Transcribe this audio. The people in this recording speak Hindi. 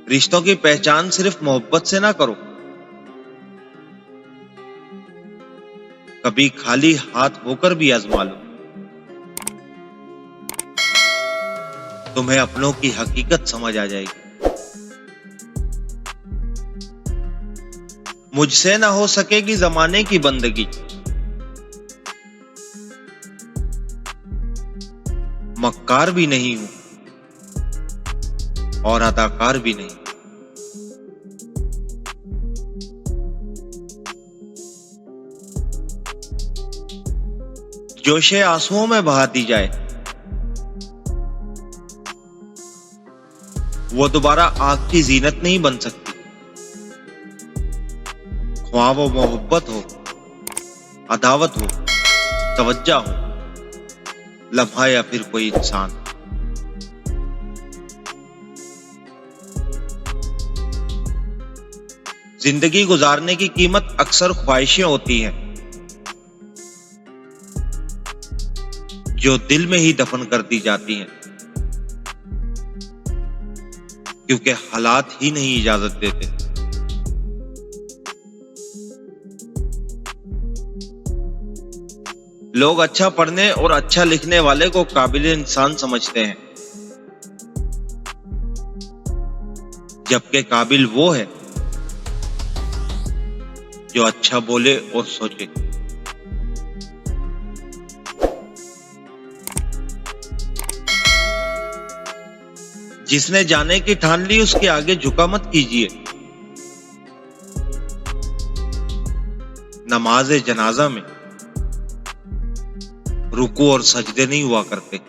रिश्तों की पहचान सिर्फ मोहब्बत से ना करो। कभी खाली हाथ होकर भी आजमा लो। तुम्हें अपनों की हकीकत समझ आ जाएगी। मुझसे ना हो सकेगी जमाने की बंदगी, मक्कार भी नहीं हूं और अदाकार भी नहीं। जोशे आंसुओं में बहा दी जाए, वो दोबारा आग की जीनत नहीं बन सकती। ख्वाह वो मोहब्बत हो, अदावत हो, तवज्जो हो, लम्हा या फिर कोई इंसान। जिंदगी गुजारने की कीमत अक्सर ख्वाहिशें होती हैं जो दिल में ही दफन कर दी जाती हैं, क्योंकि हालात ही नहीं इजाजत देते। लोग अच्छा पढ़ने और अच्छा लिखने वाले को काबिल इंसान समझते हैं, जबकि काबिल वो है जो अच्छा बोले और सोचे। जिसने जाने की ठान ली उसके आगे झुका मत कीजिए। नमाज जनाजा में रुकू और सजदे नहीं हुआ करते।